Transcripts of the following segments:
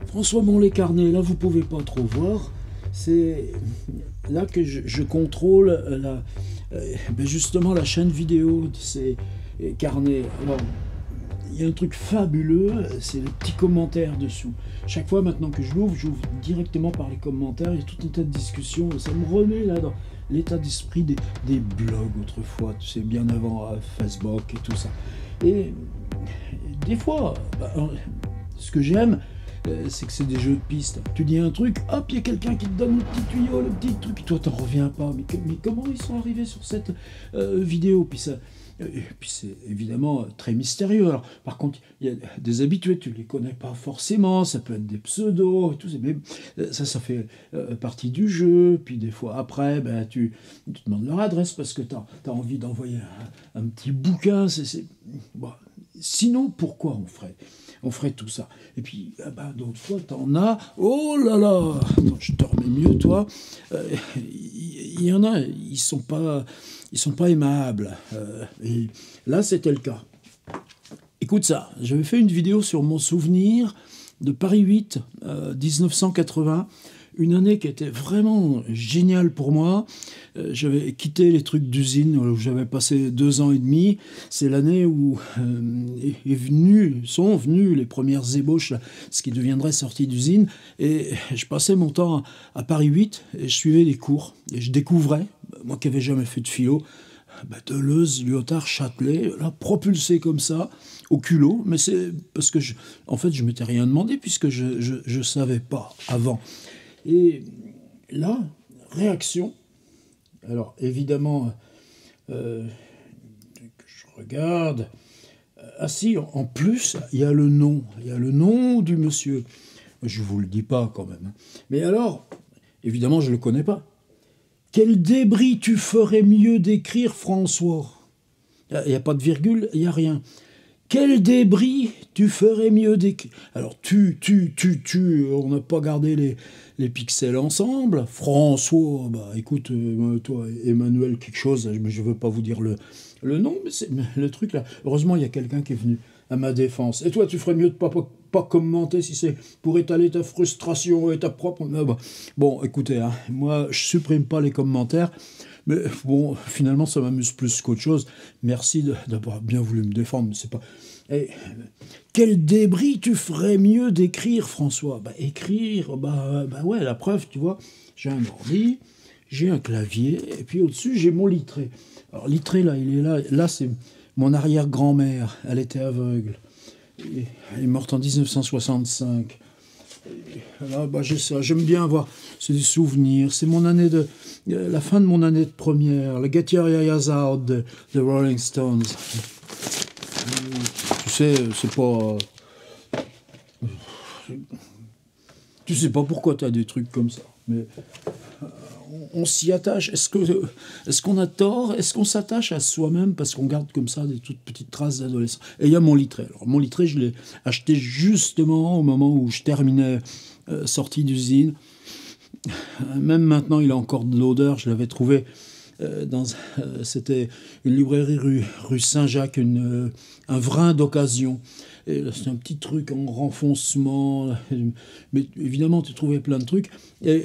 François, bon, les carnets, là, vous pouvez pas trop voir. C'est là que je contrôle justement la chaîne vidéo de ces carnets. Alors, il y a un truc fabuleux, c'est les petits commentaires dessous. Chaque fois maintenant que j'ouvre directement par les commentaires, il y a tout un tas de discussions. Ça me remet là dans l'état d'esprit des blogs autrefois, tu sais, bien avant Facebook et tout ça. Et des fois, ce que j'aime, c'est que c'est des jeux de pistes. Tu dis un truc, hop, il y a quelqu'un qui te donne le petit tuyau, le petit truc, et toi t'en reviens pas. Mais comment ils sont arrivés sur cette vidéo? Puis c'est évidemment très mystérieux. Alors, par contre, il y a des habitués, tu les connais pas forcément, ça peut être des pseudos, et tout, mais ça fait partie du jeu. Puis des fois après, tu te demandes leur adresse parce que tu as envie d'envoyer un petit bouquin. Bon. Sinon, pourquoi on ferait tout ça? Et puis, d'autres fois, t'en as, oh là là, attends, je te remets mieux, toi. Il y en a, ils sont pas aimables. Et là, c'était le cas. Écoute ça, j'avais fait une vidéo sur mon souvenir de Paris 8, 1980. Une année qui était vraiment géniale pour moi. J'avais quitté les trucs d'usine où j'avais passé 2 ans et demi. C'est l'année où sont venues les premières ébauches, là, ce qui deviendrait sortie d'usine. Et je passais mon temps à Paris 8 et je suivais les cours. Et je découvrais, moi qui n'avais jamais fait de philo, Deleuze, Lyotard, Châtelet, là, propulsé comme ça, au culot. Mais c'est parce que, en fait, je ne m'étais rien demandé puisque je ne savais pas avant. Et là, réaction. Alors, évidemment, je regarde. Ah si, en plus, il y a le nom. Il y a le nom du monsieur. Je ne vous le dis pas quand même. Mais alors, évidemment, je ne le connais pas. Quel débris tu ferais mieux d'écrire, François? Il n'y a pas de virgule, il n'y a rien. Quel débris tu ferais mieux d'écrire? Alors, on n'a pas gardé les pixels ensemble. François, écoute, toi, Emmanuel, quelque chose, je ne veux pas vous dire le nom, mais c'est le truc là. Heureusement, il y a quelqu'un qui est venu à ma défense. Et toi, tu ferais mieux de pas commenter si c'est pour étaler ta frustration et ta propre... Bon, écoutez, moi, je supprime pas les commentaires. Mais bon, finalement, ça m'amuse plus qu'autre chose. Merci d'avoir bien voulu me défendre, mais c'est pas... quel débris tu ferais mieux d'écrire, François? Écrire, ouais, la preuve, tu vois, j'ai un ordi, j'ai un clavier, et puis au-dessus, j'ai mon Littré. Alors, Littré, là, il est là. Là, c'est mon arrière-grand-mère. Elle était aveugle. Elle est morte en 1965. Là, j'ai ça. J'aime bien avoir... C'est des souvenirs. C'est mon année la fin de mon année de première. Le Get Your Eyes Out de Rolling Stones. Tu sais, c'est pas... Tu sais pas pourquoi tu as des trucs comme ça. Mais on s'y attache. Est-ce qu'on a tort? Est-ce qu'on s'attache à soi-même parce qu'on garde comme ça des toutes petites traces d'adolescence? Et il y a mon Littré. Alors, mon Littré, je l'ai acheté justement au moment où je terminais sortie d'usine. Même maintenant, il a encore de l'odeur. Je l'avais trouvé c'était une librairie rue Saint-Jacques, un vrin d'occasion. C'est un petit truc en renfoncement. Mais évidemment, tu trouvais plein de trucs. Et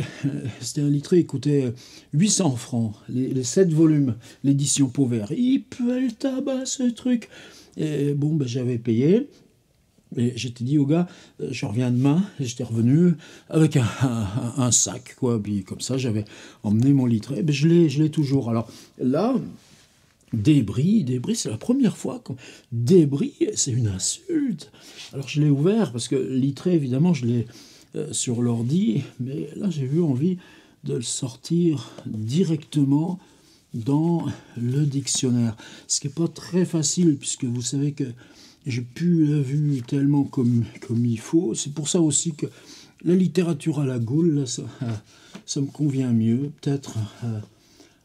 c'était un Littré, il coûtait 800 francs. Les 7 volumes, l'édition Pauvert. Il pue le tabac, ce truc. Et bon, j'avais payé. Et j'étais dit au gars, je reviens demain. Et j'étais revenu avec un sac, quoi. Puis comme ça, j'avais emmené mon Littré. Je l'ai toujours. Alors là, débris, c'est la première fois. Débris, c'est une insulte. Alors je l'ai ouvert parce que Littré, évidemment, je l'ai sur l'ordi. Mais là, j'ai eu envie de le sortir directement dans le dictionnaire. Ce qui n'est pas très facile, puisque vous savez que j'ai plus la vue tellement comme il faut. C'est pour ça aussi que la littérature à la Gaule, là, ça me convient mieux, peut-être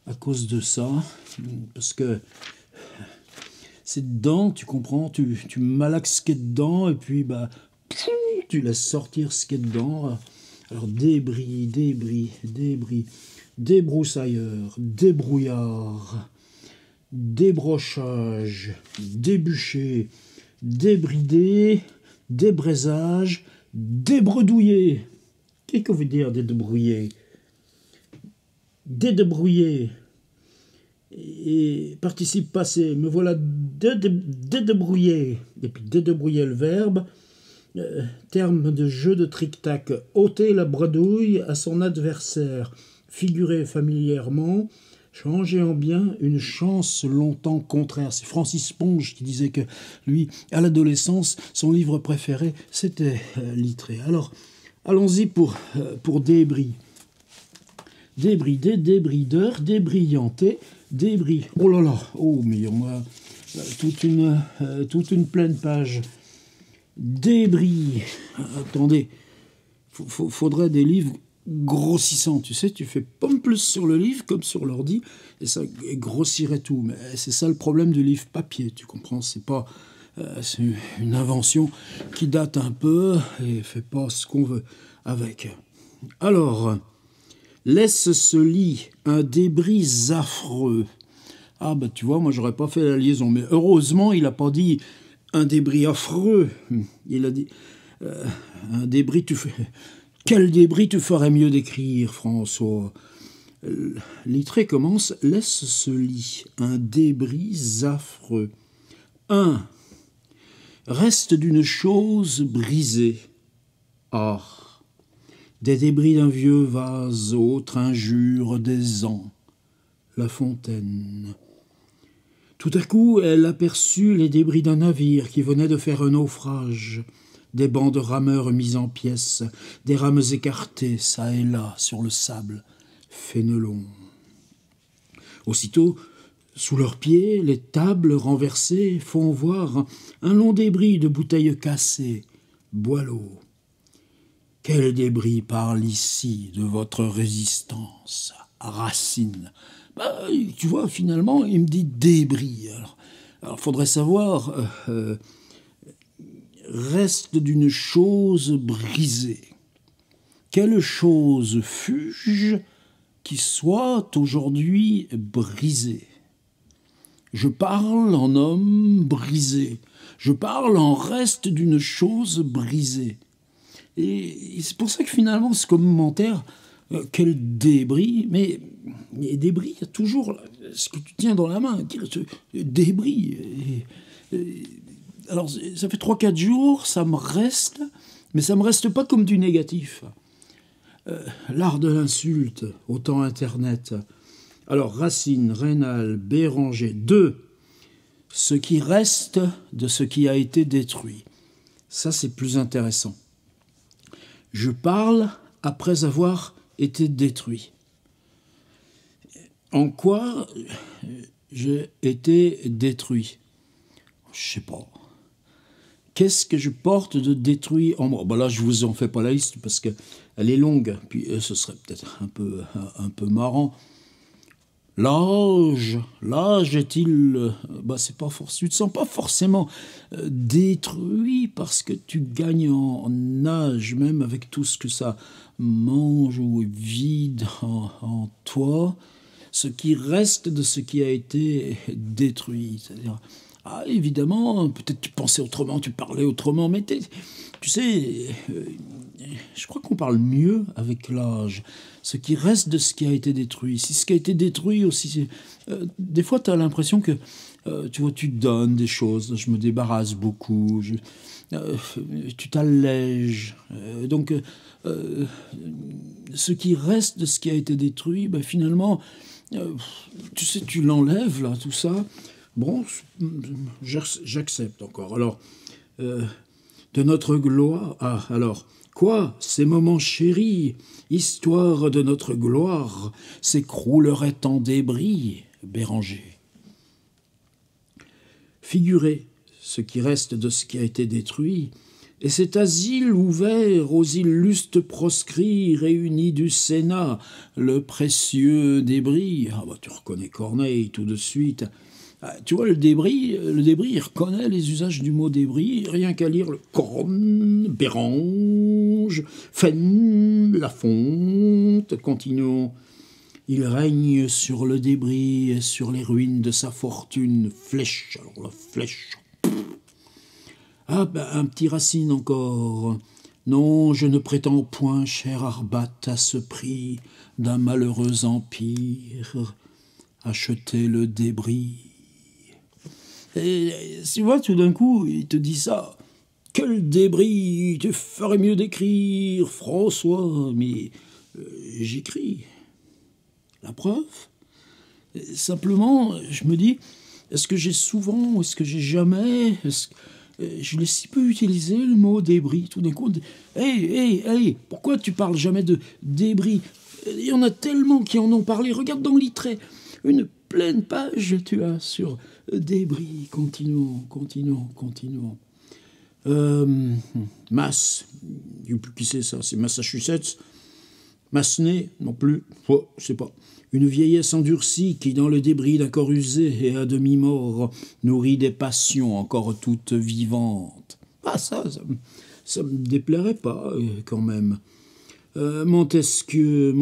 à cause de ça, parce que c'est dedans, tu comprends, tu malaxes ce qui est dedans, et puis tu laisses sortir ce qui est dedans. Alors débris, débroussailleur, débrouillard, débrochage, débûcher, débridé, débraisage, Débredouiller. Qu'est-ce qu'on veut dire dédébrouiller? Dédébrouiller. Et participe passé. Me voilà dédébrouillé. Et puis dédébrouiller le verbe. Terme de jeu de tric-tac. Ôter la bredouille à son adversaire. Figurer familièrement. Changer en bien une chance longtemps contraire. C'est Francis Ponge qui disait que lui, à l'adolescence, son livre préféré, c'était Littré. Alors, allons-y pour débris. Débris, débrideur, débrillanté, débris. Oh là là, oh mais on a toute une pleine page. Débris. Attendez, faudrait des livres grossissants. Tu sais, tu fais pas plus sur le livre comme sur l'ordi, et ça grossirait tout. Mais c'est ça le problème du livre papier, tu comprends? C'est pas... c'est une invention qui date un peu et fait pas ce qu'on veut avec. Alors, laisse ce lit un débris affreux. Ah bah tu vois, moi j'aurais pas fait la liaison, mais heureusement il a pas dit un débris affreux. Il a dit un débris. Quel débris tu ferais mieux d'écrire, François? Littré commence. Laisse ce lit un débris affreux. 1. Reste d'une chose brisée. Ah, des débris d'un vieux vase, autre injure des ans. La Fontaine. Tout à coup, elle aperçut les débris d'un navire qui venait de faire un naufrage. Des bancs de rameurs mis en pièces, des rames écartées, çà et là, sur le sable. Fénelon. Aussitôt, sous leurs pieds, les tables renversées font voir un long débris de bouteilles cassées. Boileau. Quel débris parle ici de votre résistance? Racine. Bah, tu vois, finalement, il me dit débris. Alors faudrait savoir... reste d'une chose brisée. Quelle chose fût-je qui soit aujourd'hui brisée? Je parle en homme brisé. Je parle en reste d'une chose brisée. Et c'est pour ça que finalement, ce commentaire, quel débris, mais les débris, il y a toujours ce que tu tiens dans la main, débris. Alors, ça fait 3-4 jours, ça me reste, mais ça me reste pas comme du négatif. L'art de l'insulte, autant Internet. Alors, Racine, Raynal, Béranger. 2. Ce qui reste de ce qui a été détruit. Ça, c'est plus intéressant. Je parle après avoir été détruit. En quoi j'ai été détruit? Je sais pas. Qu'est-ce que je porte de détruit en moi? Ben là, je vous en fais pas la liste parce qu'elle est longue. Puis ce serait peut-être un peu marrant. L'âge est-il... c'est pas forcément. Tu te sens pas forcément détruit parce que tu gagnes en âge, même avec tout ce que ça mange ou est vide en toi. Ce qui reste de ce qui a été détruit. C'est-à-dire... Ah, évidemment, peut-être tu pensais autrement, tu parlais autrement, mais tu sais, je crois qu'on parle mieux avec l'âge. Ce qui reste de ce qui a été détruit. Si ce qui a été détruit aussi, des fois tu as l'impression que, tu vois, tu donnes des choses, je me débarrasse beaucoup, tu t'allèges. Donc, ce qui reste de ce qui a été détruit, finalement, tu sais, tu l'enlèves, là, tout ça. Bon, j'accepte encore. Alors, de notre gloire... Ah, alors, quoi, ces moments chéris, histoire de notre gloire, s'écrouleraient en débris, Béranger. Figurez ce qui reste de ce qui a été détruit, et cet asile ouvert aux illustres proscrits réunis du Sénat, le précieux débris. Ah bah tu reconnais Corneille tout de suite. Ah, tu vois, le débris, il reconnaît les usages du mot débris, rien qu'à lire le Corne, Bérange, Fenn, Lafonte, continuons. Il règne sur le débris et sur les ruines de sa fortune. Flèche, alors la flèche. Ah, un petit Racine encore. Non, je ne prétends point, cher Arbat, à ce prix d'un malheureux empire, acheter le débris. Et tu vois, tout d'un coup, il te dit ça. Quel débris, tu ferais mieux d'écrire, François. Mais j'écris. La preuve? Simplement, je me dis, est-ce que j'ai souvent, ou est-ce que j'ai jamais, je l'ai si peu utilisé le mot débris. Tout d'un coup, hey, pourquoi tu parles jamais de débris? Il y en a tellement qui en ont parlé. Regarde dans l'Itré, une pleine page tu as sur débris. Continuons. Mass, qui c'est ça? C'est Massachusetts? Massenet, non plus, je sais pas. Une vieillesse endurcie qui, dans le débris d'un corps usé et à demi-mort, nourrit des passions encore toutes vivantes. Ah, ça me déplairait pas, quand même. Montesquieu.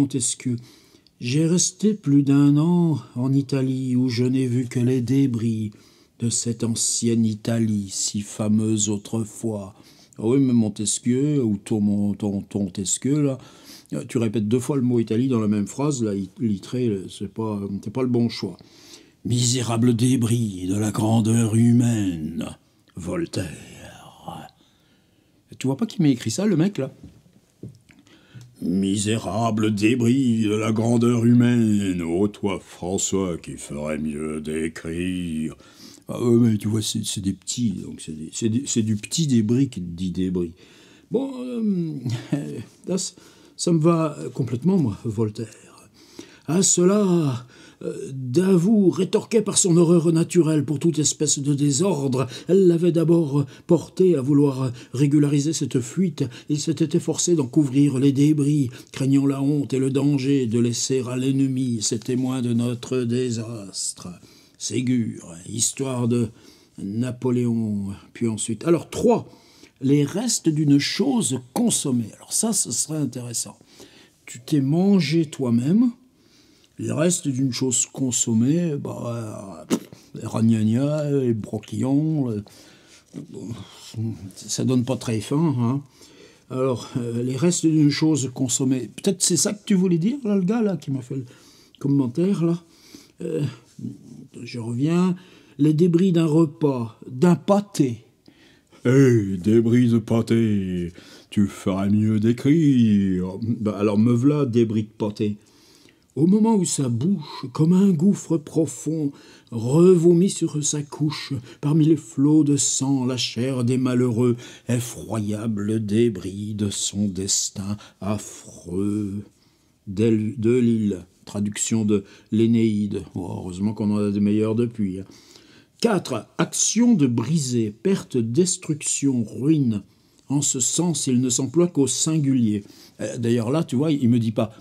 J'ai resté plus d'1 an en Italie où je n'ai vu que les débris de cette ancienne Italie si fameuse autrefois. Ah oui, mais Montesquieu, ou ton Montesquieu, là, tu répètes 2 fois le mot Italie dans la même phrase, là, Littré, c'est pas le bon choix. Misérable débris de la grandeur humaine, Voltaire. Tu vois pas qui m'a écrit ça, le mec, là? Misérable débris de la grandeur humaine, ô toi, François, qui ferait mieux d'écrire. Ah ouais, mais tu vois, c'est des petits, donc c'est du petit débris qui te dit débris. Bon, ça me va complètement, moi, Voltaire. À cela, Davout rétorquait par son horreur naturelle pour toute espèce de désordre. Elle l'avait d'abord porté à vouloir régulariser cette fuite. Il s'était efforcé d'en couvrir les débris, craignant la honte et le danger de laisser à l'ennemi ces témoins de notre désastre. Ségur, histoire de Napoléon, puis ensuite. Alors, 3. Les restes d'une chose consommée. Alors ça, ce serait intéressant. Tu t'es mangé toi-même les restes d'une chose consommée, les ragnagnas, les broquillons, ça donne pas très faim. Hein. Alors, les restes d'une chose consommée, peut-être c'est ça que tu voulais dire, là, le gars là, qui m'a fait le commentaire, là. Je reviens, les débris d'un repas, d'un pâté. Hey, débris de pâté, tu ferais mieux d'écrire. Alors me v'là, débris de pâté. Au moment où sa bouche, comme un gouffre profond, revomit sur sa couche, parmi les flots de sang, la chair des malheureux, effroyable débris de son destin affreux. De l'île, traduction de l'Énéide. Oh, heureusement qu'on en a des meilleurs depuis. 4. Action de briser, perte, destruction, ruine. En ce sens, il ne s'emploie qu'au singulier. D'ailleurs, là, tu vois, il ne me dit pas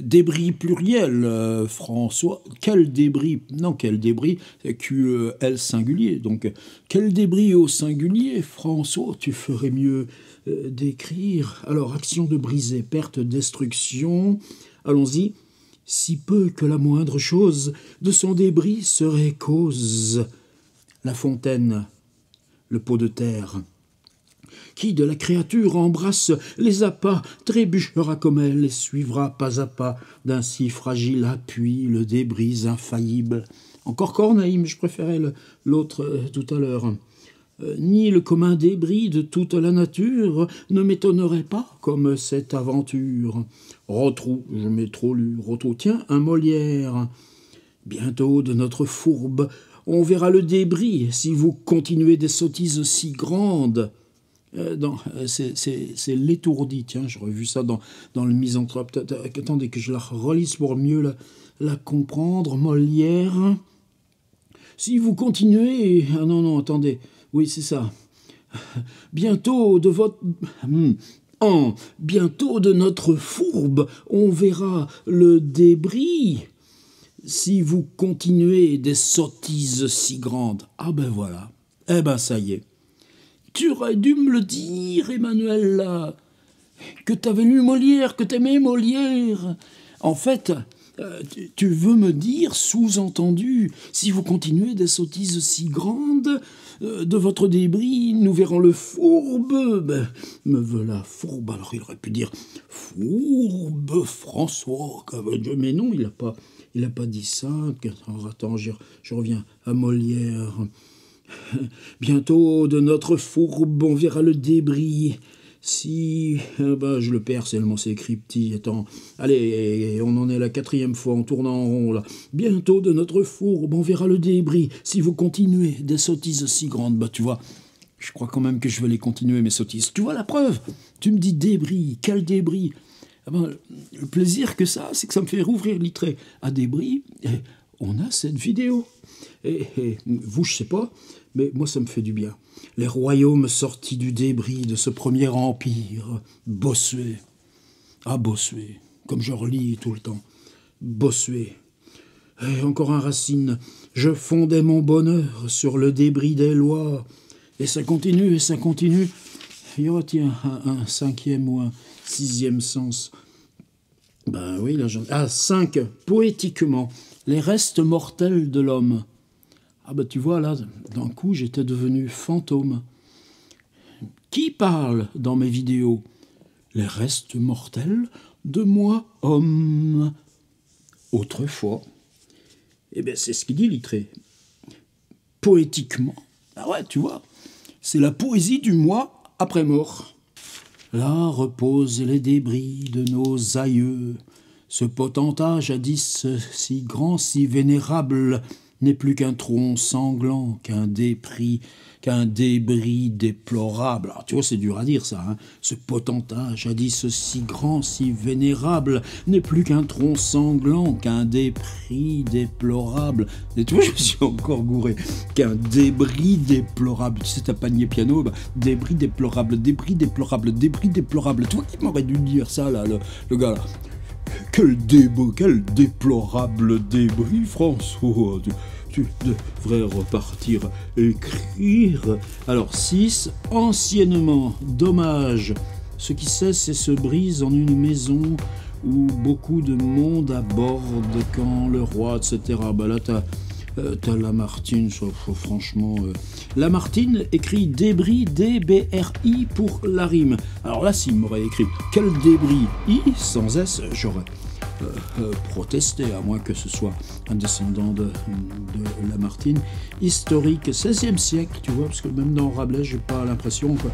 débris pluriel, François. Quel débris? Non, quel débris? QL singulier. Donc, quel débris au singulier, François? Tu ferais mieux d'écrire. Alors, action de briser, perte, destruction. Allons-y. Si peu que la moindre chose de son débris serait cause. La fontaine, le pot de terre. Qui de la créature embrasse les appâts, trébuchera comme elle et suivra pas à pas d'un si fragile appui le débris infaillible. Encore Corneille, mais je préférais l'autre tout à l'heure. Ni le commun débris de toute la nature ne m'étonnerait pas comme cette aventure. Rotrou, je m'ai trop lu, Rotrou, tiens, un Molière. Bientôt de notre fourbe, on verra le débris si vous continuez des sottises si grandes. C'est l'étourdi, tiens, j'aurais vu ça dans le Misanthrope. Attendez que je la relise pour mieux la comprendre. Molière. Si vous continuez... Ah non, attendez. Oui, c'est ça. Bientôt de votre... Bientôt de notre fourbe, on verra le débris. Si vous continuez des sottises si grandes. Ah ben voilà. Eh ben ça y est. Tu aurais dû me le dire, Emmanuel, là, que t'avais lu Molière, que t'aimais Molière. En fait, Tu veux me dire, sous-entendu, si vous continuez des sottises si grandes, de votre débris, nous verrons le fourbe. Ben, me voilà fourbe. Alors il aurait pu dire fourbe François. Mais non, il a pas dit ça. Attends, je reviens à Molière. Bientôt de notre fourbe, on verra le débris. Si, je le perds seulement, c'est écrit petit. Attends, allez, on en est à la 4e fois en tournant en rond, là. Bientôt de notre fourbe, on verra le débris. Si vous continuez des sottises si grandes, tu vois, je crois quand même que je vais les continuer, mes sottises. Tu vois la preuve? Tu me dis débris, quel débris? Le plaisir que ça, c'est que ça me fait rouvrir l'itré à débris. Et on a cette vidéo. Et vous, je sais pas, mais moi, ça me fait du bien. Les royaumes sortis du débris de ce premier empire. Bossuet. Ah, Bossuet. Comme je relis tout le temps. Bossuet. Et encore un Racine. Je fondais mon bonheur sur le débris des lois. Et ça continue, et ça continue. Il y aura, tiens, un 5e ou un 6e sens. Oui, là, 5. Poétiquement. Les restes mortels de l'homme. Tu vois, là, d'un coup, j'étais devenu fantôme. Qui parle dans mes vidéos? Les restes mortels de moi, homme. Autrefois. C'est ce qu'il dit, Littré. Poétiquement. Tu vois, c'est la poésie du moi après mort. Là reposent les débris de nos aïeux. Ce potentat jadis si grand, si vénérable, n'est plus qu'un tronc sanglant, qu'un débris déplorable. Alors, tu vois, c'est dur à dire ça, hein. Ce potentat, jadis si grand, si vénérable, n'est plus qu'un tronc sanglant, qu'un débris déplorable. Et tu vois, je me suis encore gouré. Qu'un débris déplorable. Tu sais, t'as panier piano, débris déplorable, débris déplorable, débris déplorable. Tu vois qui m'aurait dû dire ça, là, le gars, là. Quel déplorable débris, François. Tu devrais repartir écrire. Alors, 6. Anciennement, dommage. Ce qui cesse et se brise en une maison où beaucoup de monde aborde quand le roi, etc. Là, t'as Lamartine, franchement... Lamartine écrit débris, D-B-R-I pour la rime. Alors là, s'il m'aurait écrit quel débris, I, sans S, j'aurais protesté, à moins que ce soit un descendant de Lamartine. Historique, 16e siècle, tu vois, parce que même dans Rabelais, j'ai pas l'impression, quoi.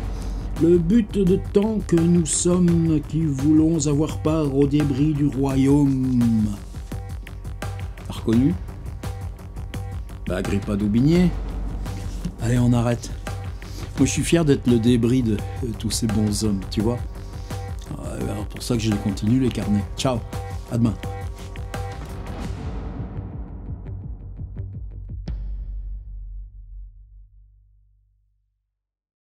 Le but de tant que nous sommes qui voulons avoir part aux débris du royaume. T'as reconnu? Agrippa d'Aubigné. Allez, on arrête. Moi, je suis fier d'être le débris de tous ces bons hommes, tu vois. Alors, pour ça que je continue les carnets. Ciao, à demain.